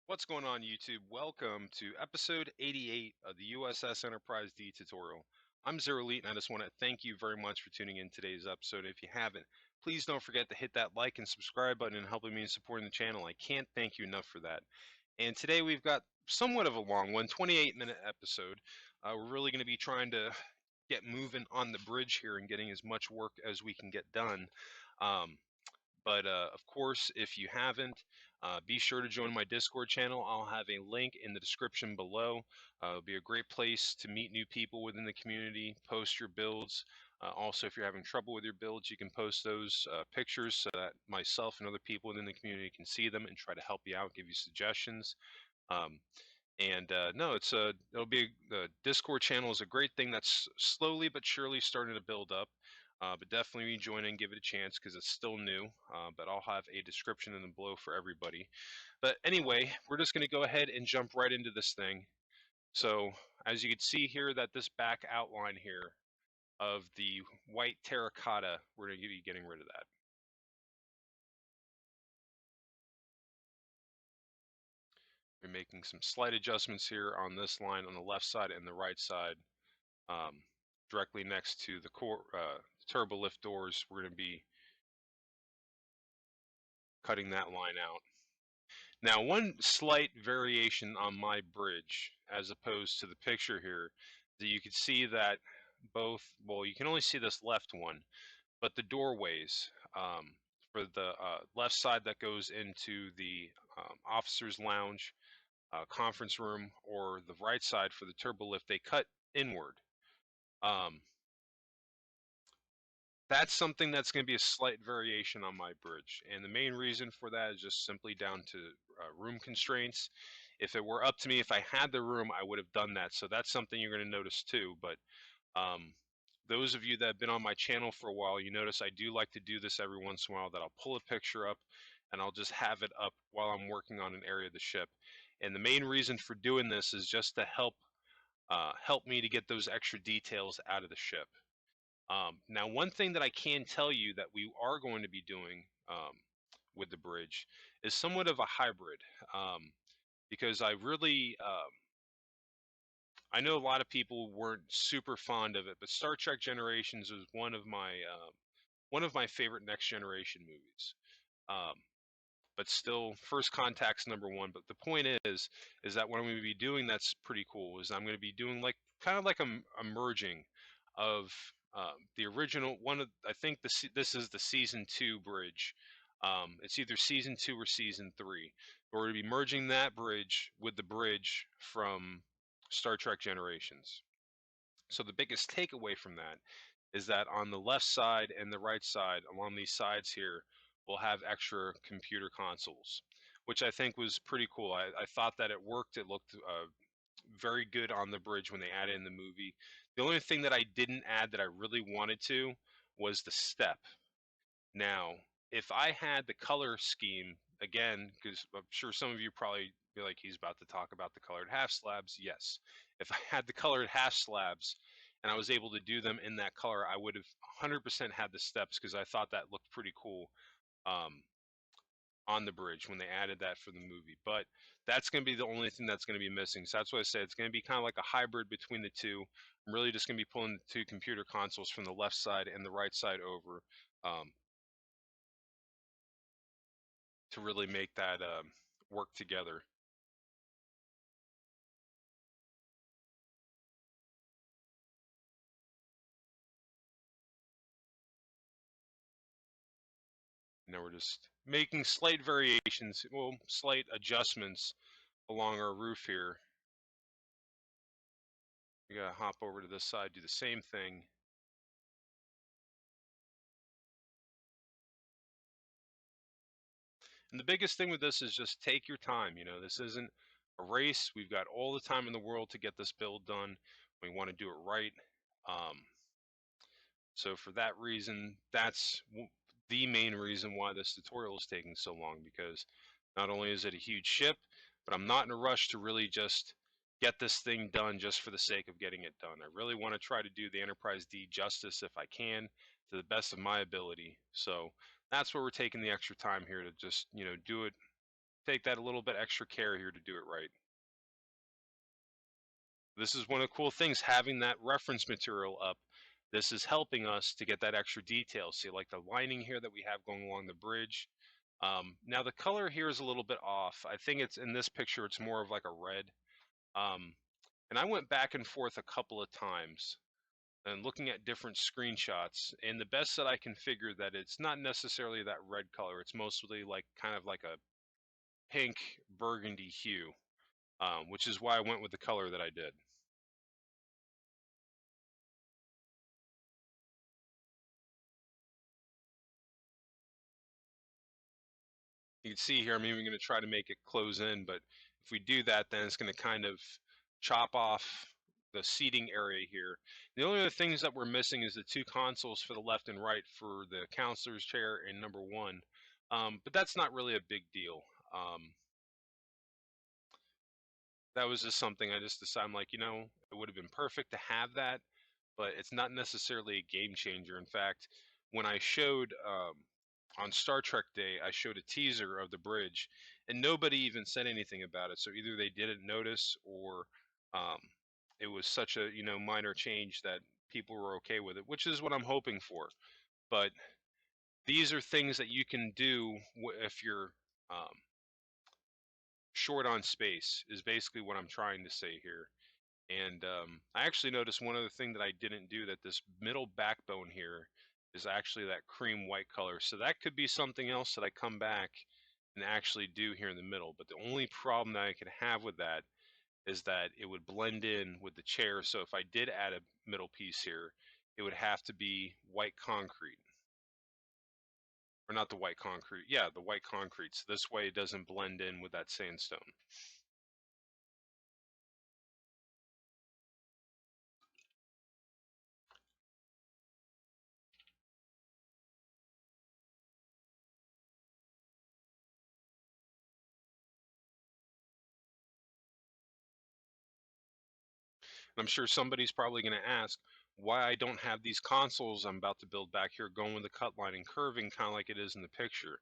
What's going on, YouTube? Welcome to episode 88 of the U.S.S. Enterprise D tutorial. I'm Zero Elite, and I just want to thank you very much for tuning in today's episode. If you haven't, please don't forget to hit that like and subscribe button and helping me in supporting the channel. I can't thank you enough for that. And today we've got somewhat of a long one, 28-minute episode. We're really going to be trying to get moving on the bridge here and getting as much work as we can get done. Of course, if you haven't, be sure to join my Discord channel. I'll have a link in the description below. It'll be a great place to meet new people within the community, post your builds. Also, if you're having trouble with your builds, you can post those pictures so that myself and other people within the community can see them and try to help you out, give you suggestions. Um, no, it'll be the Discord channel is a great thing that's slowly but surely starting to build up. But definitely join in, give it a chance because it's still new. But I'll have a description in the below for everybody. But anyway, we're just going to go ahead and jump right into this thing. So as you can see here, that this back outline here of the white terracotta, we're going to be getting rid of that. We're making some slight adjustments here on this line on the left side and the right side. Directly next to the core turbo lift doors, we're going to be cutting that line out. Now, one slight variation on my bridge, as opposed to the picture here, that you can see that both, well, you can only see this left one, but the doorways for the left side that goes into the officer's lounge, conference room, or the right side for the turbo lift, they cut inward. That's something that's going to be a slight variation on my bridge. And the main reason for that is just simply down to room constraints. If it were up to me, if I had the room, I would have done that. So that's something you're going to notice too. But those of you that have been on my channel for a while, you notice I do like to do this every once in a while, that I'll pull a picture up and I'll just have it up while I'm working on an area of the ship. And the main reason for doing this is just to help me to get those extra details out of the ship. Now, one thing that I can tell you that we are going to be doing with the bridge is somewhat of a hybrid, because I really, I know a lot of people weren't super fond of it, but Star Trek Generations was one of my favorite Next Generation movies. Um, but still, First Contact's #1. But the point is that what I'm going to be doing that's pretty cool is I'm going to be doing like kind of like a merging of the original one. I think this is the season 2 bridge. It's either season 2 or season 3. We're going to be merging that bridge with the bridge from Star Trek Generations. So the biggest takeaway from that is that on the left side and the right side, along these sides here, we'll have extra computer consoles, which I think was pretty cool. I thought that it worked. It looked very good on the bridge when they added in the movie. The only thing that I didn't add that I really wanted to was the step. Now, if I had the color scheme, again, because I'm sure some of you probably be like, he's about to talk about the colored half slabs. Yes. If I had the colored half slabs and I was able to do them in that color, I would have 100% had the steps because I thought that looked pretty cool on the bridge when they added that for the movie. But that's going to be the only thing that's going to be missing. So that's why I said it's going to be kind of like a hybrid between the two. I'm really just going to be pulling the two computer consoles from the left side and the right side over. To really make that work together. Now we're just making slight variations, well, slight adjustments along our roof here. We gotta hop over to this side, do the same thing. And the biggest thing with this is just take your time. You know, this isn't a race. We've got all the time in the world to get this build done. We want to do it right. So for that reason, that's the main reason why this tutorial is taking so long, because not only is it a huge ship, but I'm not in a rush to really just get this thing done just for the sake of getting it done. I really want to try to do the Enterprise D justice if I can, to the best of my ability. So that's where we're taking the extra time here to just, you know, do it take that a little bit extra care here to do it right. This is one of the cool things, having that reference material up. This is helping us to get that extra detail. See, like the lining here that we have going along the bridge. Now the color here is a little bit off. I think it's in this picture, it's more of like a red. Um, and I went back and forth a couple of times and looking at different screenshots, and the best that I can figure that it's not necessarily that red color. It's mostly like kind of like a pink burgundy hue, which is why I went with the color that I did. You can see here, I'm even going to try to make it close in, but if we do that, then it's going to kind of chop off the seating area here. The only other things that we're missing is the two consoles for the left and right for the counselor's chair and number one. But that's not really a big deal. That was just something I just decided, I'm like, it would have been perfect to have that, but it's not necessarily a game changer. In fact, when I showed on Star Trek Day, I showed a teaser of the bridge, and nobody even said anything about it. So either they didn't notice, or um, it was such a minor change that people were okay with it, which is what I'm hoping for. But these are things that you can do if you're um, short on space. Is basically what I'm trying to say here. And I actually noticed one other thing that I didn't do, that this middle backbone here is actually that cream white color. So that could be something else that I come back and actually do here in the middle. But the only problem that I could have with that is that it would blend in with the chair. So if I did add a middle piece here, it would have to be white concrete. Or not the white concrete. Yeah, the white concrete. So this way it doesn't blend in with that sandstone. I'm sure somebody's probably going to ask why I don't have these consoles I'm about to build back here going with the cut line and curving kind of like it is in the picture.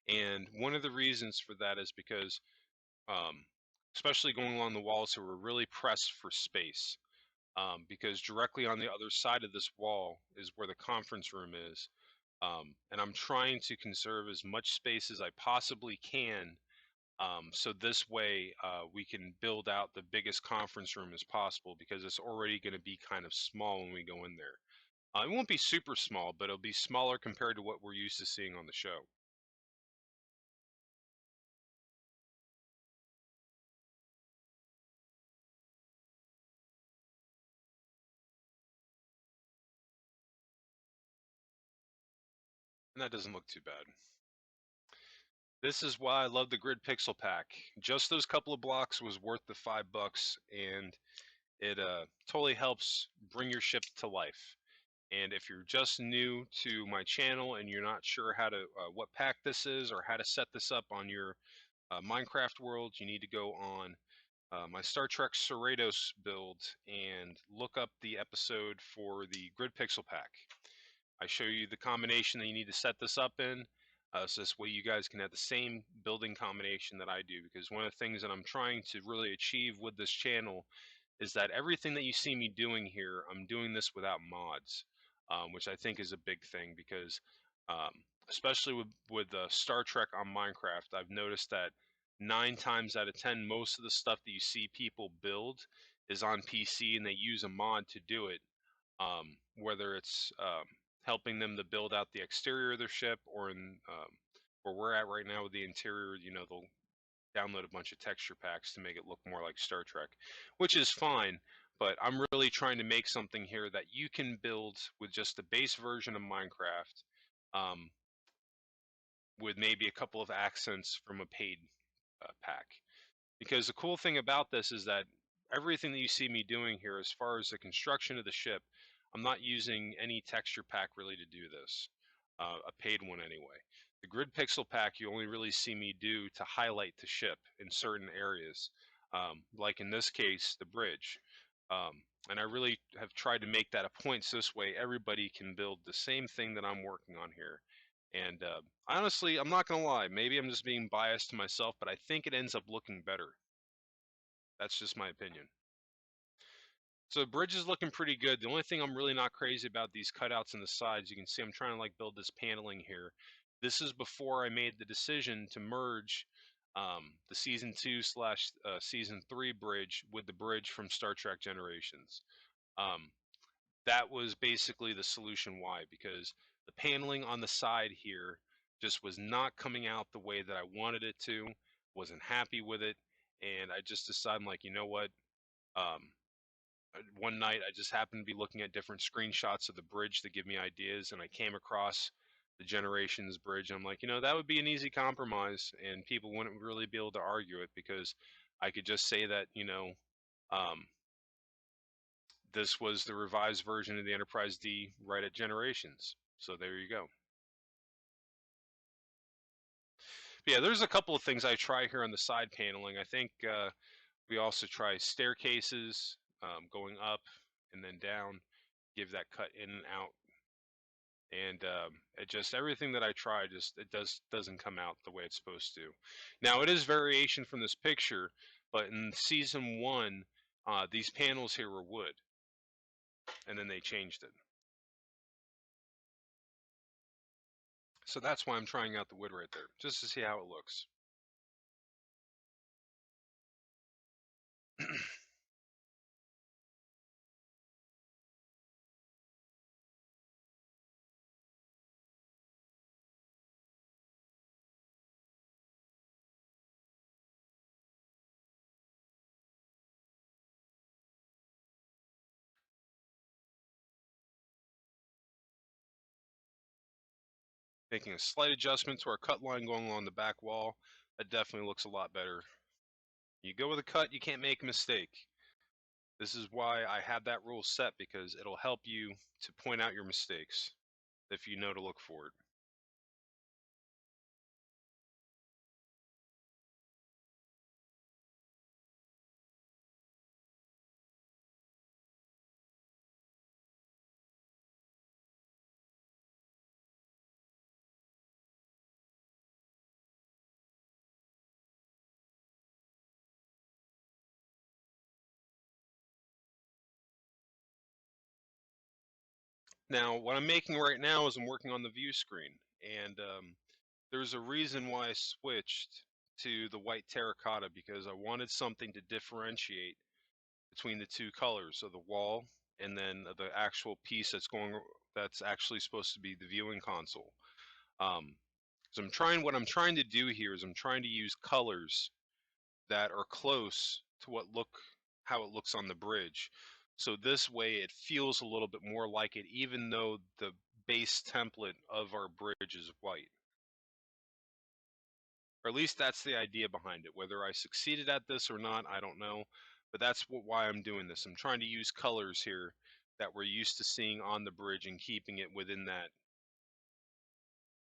And one of the reasons for that is because, um, especially going along the walls, so we're really pressed for space. Because directly on the other side of this wall is where the conference room is. And I'm trying to conserve as much space as I possibly can, so this way we can build out the biggest conference room as possible, because it's already going to be kind of small when we go in there. It won't be super small, but it'll be smaller compared to what we're used to seeing on the show. And that doesn't look too bad. This is why I love the grid pixel pack. Just those couple of blocks was worth the $5, and it totally helps bring your ship to life. And if you're just new to my channel and you're not sure how to what pack this is or how to set this up on your Minecraft world, you need to go on my Star Trek Cerritos build and look up the episode for the grid pixel pack. I show you the combination that you need to set this up in, so this way you guys can have the same building combination that I do, because one of the things that I'm trying to really achieve with this channel is that everything that you see me doing here, I'm doing this without mods, which I think is a big thing, because um, especially with Star Trek on Minecraft, I've noticed that 9 times out of 10, most of the stuff that you see people build is on PC, and they use a mod to do it, whether it's helping them to build out the exterior of their ship, or in where we're at right now with the interior, they'll download a bunch of texture packs to make it look more like Star Trek, which is fine. But I'm really trying to make something here that you can build with just the base version of Minecraft, um, with maybe a couple of accents from a paid pack. Because the cool thing about this is that everything that you see me doing here, as far as the construction of the ship, I'm not using any texture pack really to do this, a paid one anyway. The grid pixel pack you only really see me do to highlight the ship in certain areas, like in this case, the bridge. And I really have tried to make that a point, so this way everybody can build the same thing that I'm working on here. And honestly, I'm not gonna lie, maybe I'm just being biased to myself, but I think it ends up looking better. That's just my opinion. So the bridge is looking pretty good. The only thing I'm really not crazy about these cutouts in the sides. You can see I'm trying to like build this paneling here. This is before I made the decision to merge the season 2 slash season 3 bridge with the bridge from Star Trek Generations. Um, that was basically the solution why, because the paneling on the side here just was not coming out the way that I wanted it to, wasn't happy with it, and I just decided, I'm like, you know what? Um, one night I just happened to be looking at different screenshots of the bridge to give me ideas, and I came across the Generations bridge. And I'm like, you know, that would be an easy compromise, and people wouldn't really be able to argue it because I could just say that, you know, um, this was the revised version of the Enterprise D right at Generations. So there you go. But yeah, there's a couple of things I try here on the side paneling. I think we also try staircases going up and then down, give that cut in and out. And it just everything that I try just it doesn't come out the way it's supposed to. Now it is variation from this picture, but in season 1, these panels here were wood, and then they changed it. So that's why I'm trying out the wood right there, just to see how it looks. Making a slight adjustment to our cut line going along the back wall, that definitely looks a lot better. You go with a cut, you can't make a mistake. This is why I have that rule set, because it'll help you to point out your mistakes if you know to look for it. Now, what I'm making right now is I'm working on the view screen, and there's a reason why I switched to the white terracotta, because I wanted something to differentiate between the two colors of the wall and then the actual piece that's actually supposed to be the viewing console. Um, so what I'm trying to do here is I'm trying to use colors that are close to how it looks on the bridge. So this way it feels a little bit more like it, even though the base template of our bridge is white. Or at least that's the idea behind it. Whether I succeeded at this or not, I don't know. But that's why I'm doing this. I'm trying to use colors here that we're used to seeing on the bridge and keeping it within that.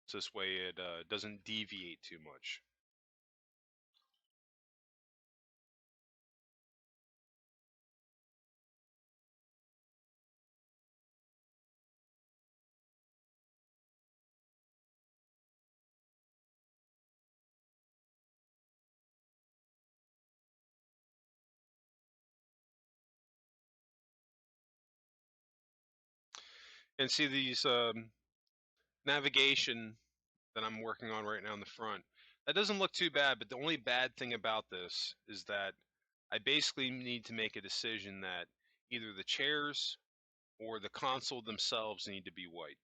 So this way it doesn't deviate too much. And see these navigation that I'm working on right now in the front. That doesn't look too bad, but the only bad thing about this is that I basically need to make a decision that either the chairs or the console themselves need to be white,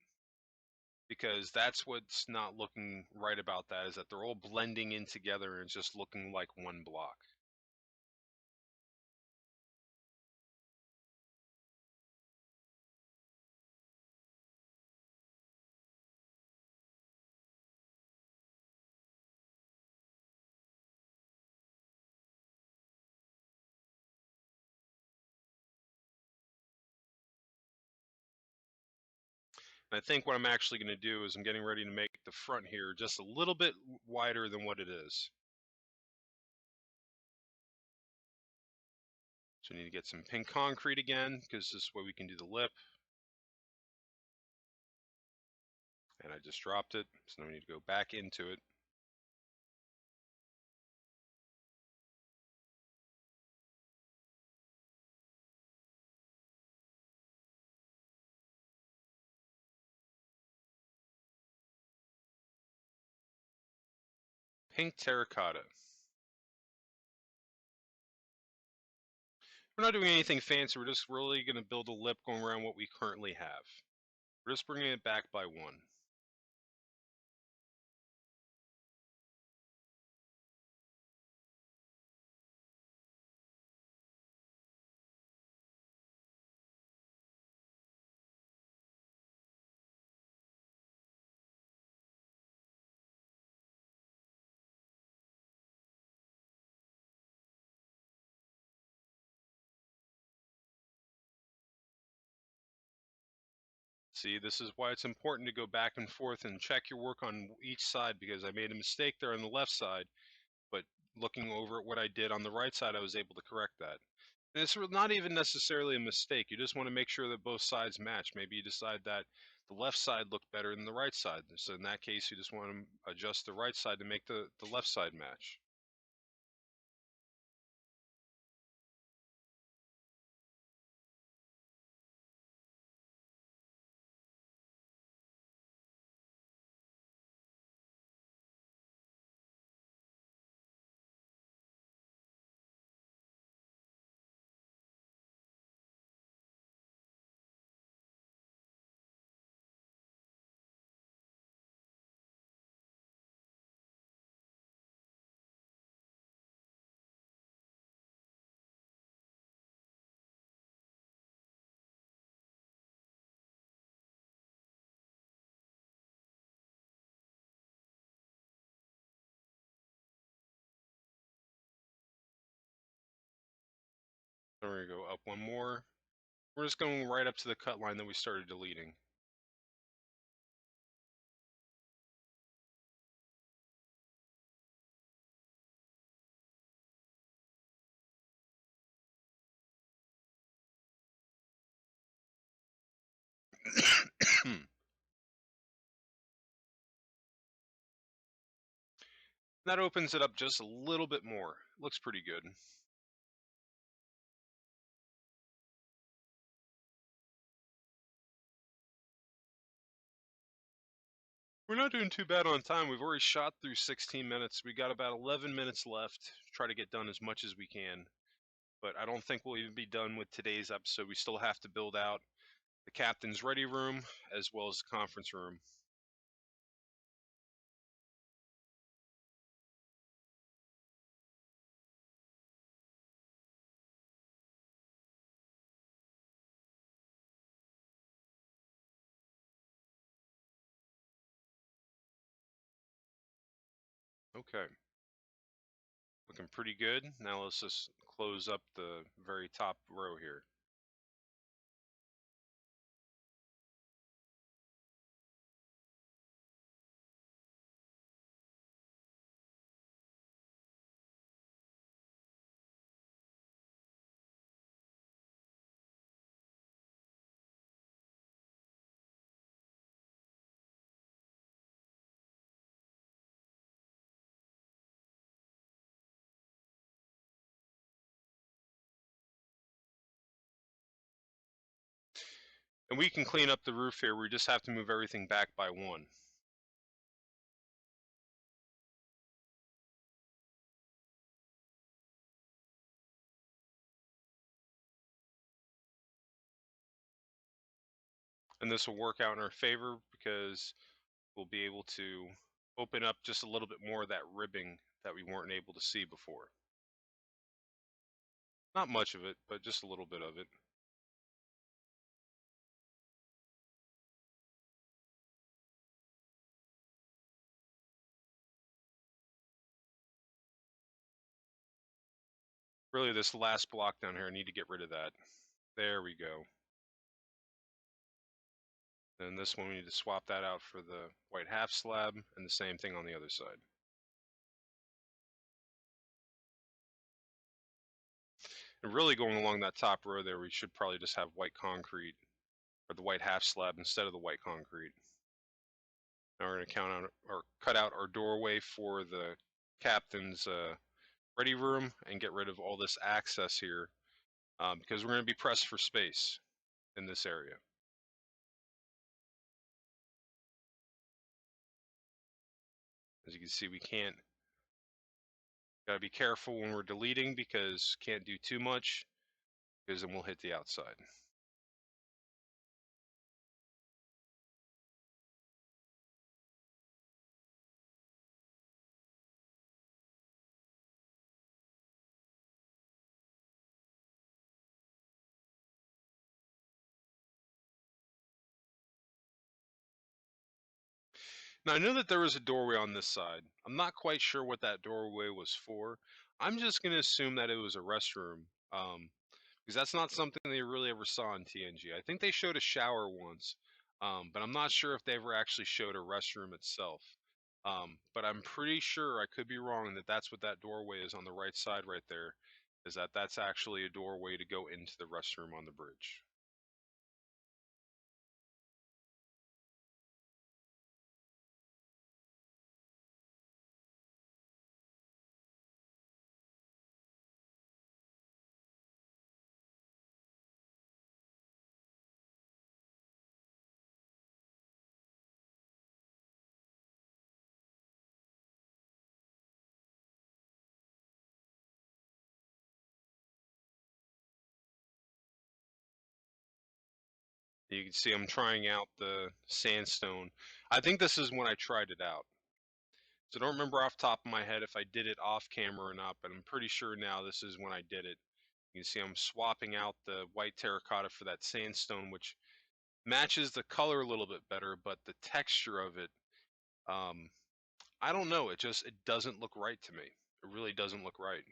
because that's what's not looking right about that, is that they're all blending in together and it's just looking like one block. And I think what I'm actually going to do is I'm getting ready to make the front here just a little bit wider than what it is. So I need to get some pink concrete again, because this way we can do the lip. And I just dropped it, so now we need to go back into it. Pink terracotta. We're not doing anything fancy, we're just really going to build a lip going around what we currently have. We're just bringing it back by 1. See, this is why it's important to go back and forth and check your work on each side, because I made a mistake there on the left side, but looking over at what I did on the right side, I was able to correct that. And it's not even necessarily a mistake. You just want to make sure that both sides match. Maybe you decide that the left side looked better than the right side. So in that case, you just want to adjust the right side to make the left side match. So we're going to go up one more. We're just going right up to the cut line that we started deleting. That opens it up just a little bit more. Looks pretty good. We're not doing too bad on time. We've already shot through 16 minutes. We got about 11 minutes left. Try to get done as much as we can. But I don't think we'll even be done with today's episode. We still have to build out the captain's ready room as well as the conference room. Okay. Looking pretty good. Now let's just close up the very top row here. And we can clean up the roof here. We just have to move everything back by 1. And this will work out in our favor because we'll be able to open up just a little bit more of that ribbing that we weren't able to see before. Not much of it, but just a little bit of it. Really, this last block down here, I need to get rid of that. There we go. Then this one, we need to swap that out for the white half slab, and the same thing on the other side. And really going along that top row there, we should probably just have white concrete, or the white half slab instead of the white concrete. Now we're going to count out or cut out our doorway for the captain's ready room and get rid of all this access here because we're going to be pressed for space in this area. As you can see, we can't, got to be careful when we're deleting because can't do too much because then we'll hit the outside. Now I know that there was a doorway on this side. I'm not quite sure what that doorway was for. I'm just going to assume that it was a restroom. Because that's not something they really ever saw in TNG. I think they showed a shower once, but I'm not sure if they ever actually showed a restroom itself. But I'm pretty sure, I could be wrong, that that's what that doorway is on the right side right there, is that that's actually a doorway to go into the restroom on the bridge. You can see I'm trying out the sandstone. I think this is when I tried it out. So I don't remember off the top of my head if I did it off camera or not, but I'm pretty sure now this is when I did it. You can see I'm swapping out the white terracotta for that sandstone, which matches the color a little bit better, but the texture of it, um, I don't know. It doesn't look right to me. It really doesn't look right.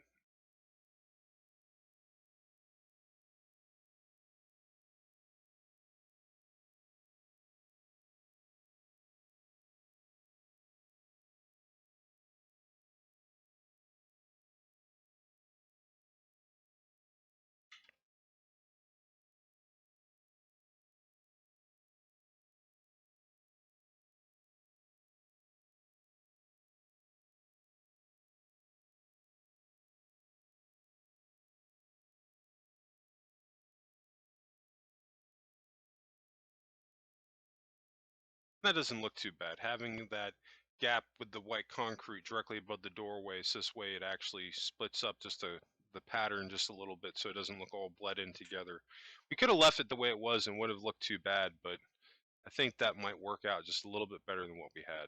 That doesn't look too bad. Having that gap with the white concrete directly above the doorway, so this way it actually splits up just the pattern just a little bit so it doesn't look all bled in together. We could have left it the way it was and would have looked too bad, but I think that might work out just a little bit better than what we had.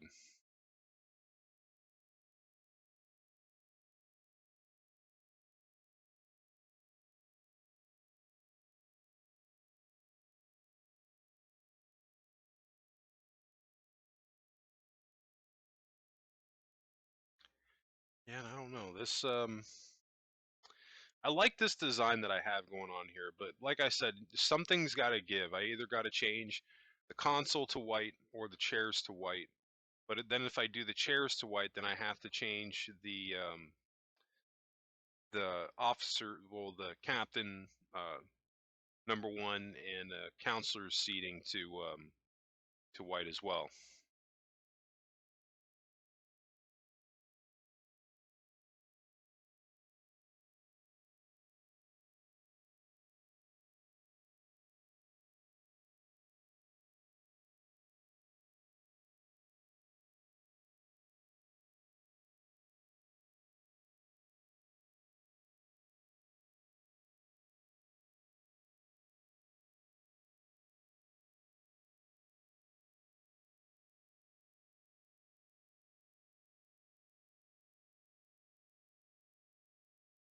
Yeah, and I don't know. I like this design that I have going on here, but like I said, something's got to give. I either got to change the console to white or the chairs to white. But then if I do the chairs to white, then I have to change the officer, well, the captain, number one, and counselor's seating to white as well.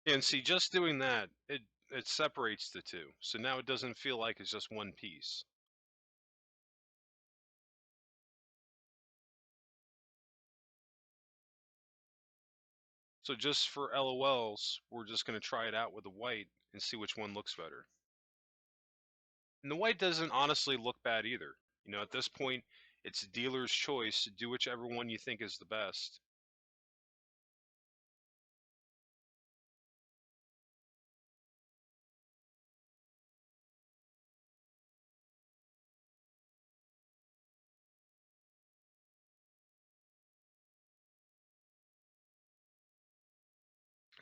And see, just doing that, it separates the two. So now it doesn't feel like it's just one piece. So just for LOLs, we're just going to try it out with the white and see which one looks better. And the white doesn't honestly look bad either. You know, at this point, it's dealer's choice. Do whichever one you think is the best.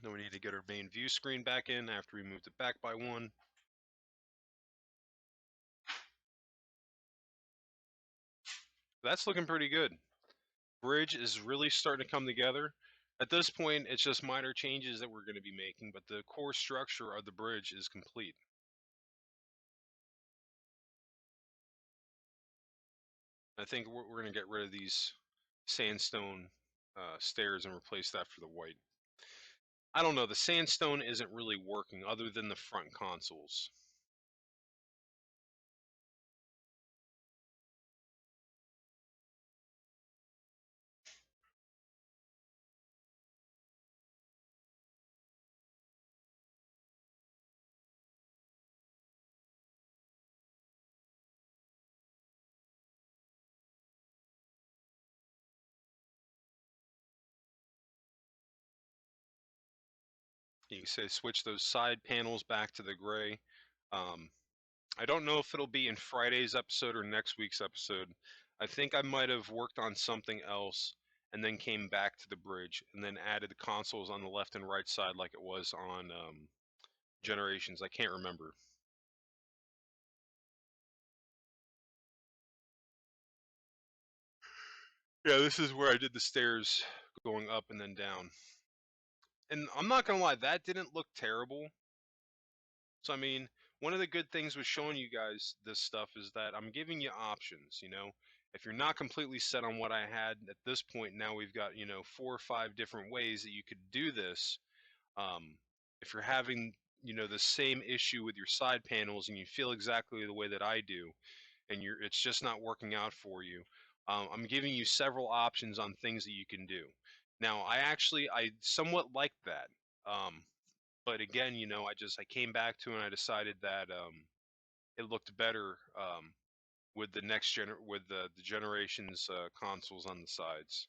Then we need to get our main view screen back in after we moved it back by one. That's looking pretty good. Bridge is really starting to come together. At this point, it's just minor changes that we're going to be making, but the core structure of the bridge is complete. I think we're going to get rid of these sandstone stairs and replace that for the white. I don't know, the sandstone isn't really working other than the front consoles. You can say switch those side panels back to the gray. I don't know if it'll be in Friday's episode or next week's episode. I think I might have worked on something else and then came back to the bridge and then added the consoles on the left and right side like it was on Generations. I can't remember. Yeah, this is where I did the stairs going up and then down. And I'm not going to lie, that didn't look terrible. So, I mean, one of the good things with showing you guys this stuff is that I'm giving you options, you know. If you're not completely set on what I had at this point, now we've got, you know, 4 or 5 different ways that you could do this. If you're having, you know, the same issue with your side panels and you feel exactly the way that I do, and it's just not working out for you, I'm giving you several options on things that you can do. Now, I somewhat like that. But again, you know, I came back to it and I decided that it looked better with the generations consoles on the sides.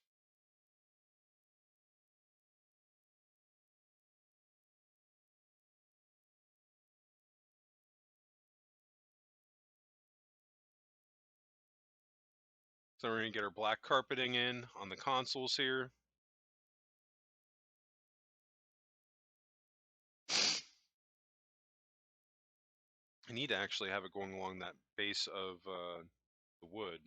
So we're gonna get our black carpeting in on the consoles here. I need to actually have it going along that base of the wood.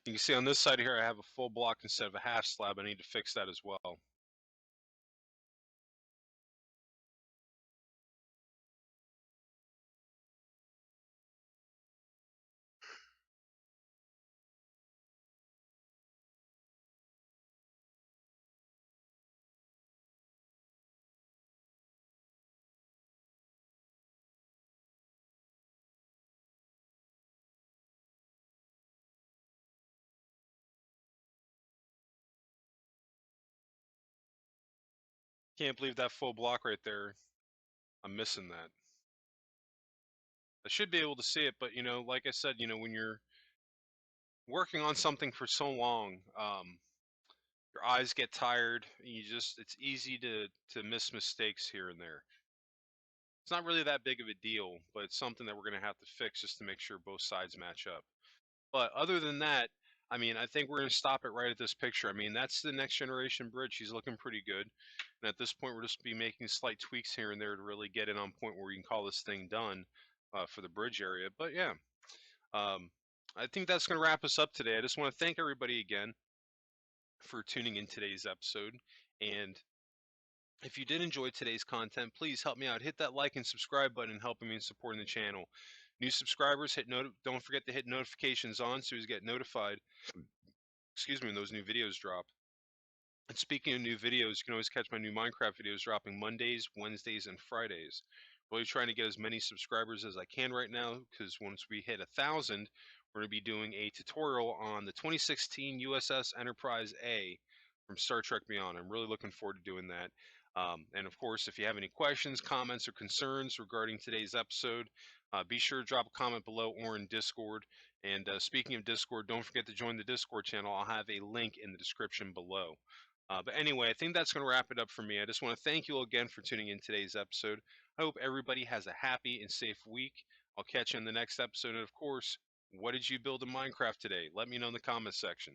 You can see on this side here I have a full block instead of a half slab. I need to fix that as well. Can't believe that full block right there. I'm missing that. I should be able to see it, but you know, like I said, you know, when you're working on something for so long, your eyes get tired. It's easy to miss mistakes here and there. It's not really that big of a deal, but it's something that we're going to have to fix just to make sure both sides match up. But other than that, I mean, I think we're going to stop it right at this picture. I mean, that's the next generation bridge. She's looking pretty good. And at this point, we're just be making slight tweaks here and there to really get it on point where we can call this thing done for the bridge area. But yeah, um, I think that's going to wrap us up today. I just want to thank everybody again for tuning in today's episode. And if you did enjoy today's content, please help me out. Hit that like and subscribe button, helping me in supporting the channel. New subscribers, don't forget to hit notifications on so you get notified. Excuse me, when those new videos drop. And speaking of new videos, you can always catch my new Minecraft videos dropping Mondays, Wednesdays, and Fridays. Really trying to get as many subscribers as I can right now, because once we hit 1,000, we're going to be doing a tutorial on the 2016 USS Enterprise A from Star Trek Beyond. I'm really looking forward to doing that. And of course, if you have any questions, comments, or concerns regarding today's episode, be sure to drop a comment below or in Discord. And speaking of Discord, don't forget to join the Discord channel. I'll have a link in the description below. But anyway, I think that's going to wrap it up for me. I just want to thank you all again for tuning in today's episode. I hope everybody has a happy and safe week. I'll catch you in the next episode. And of course, what did you build in Minecraft today? Let me know in the comments section.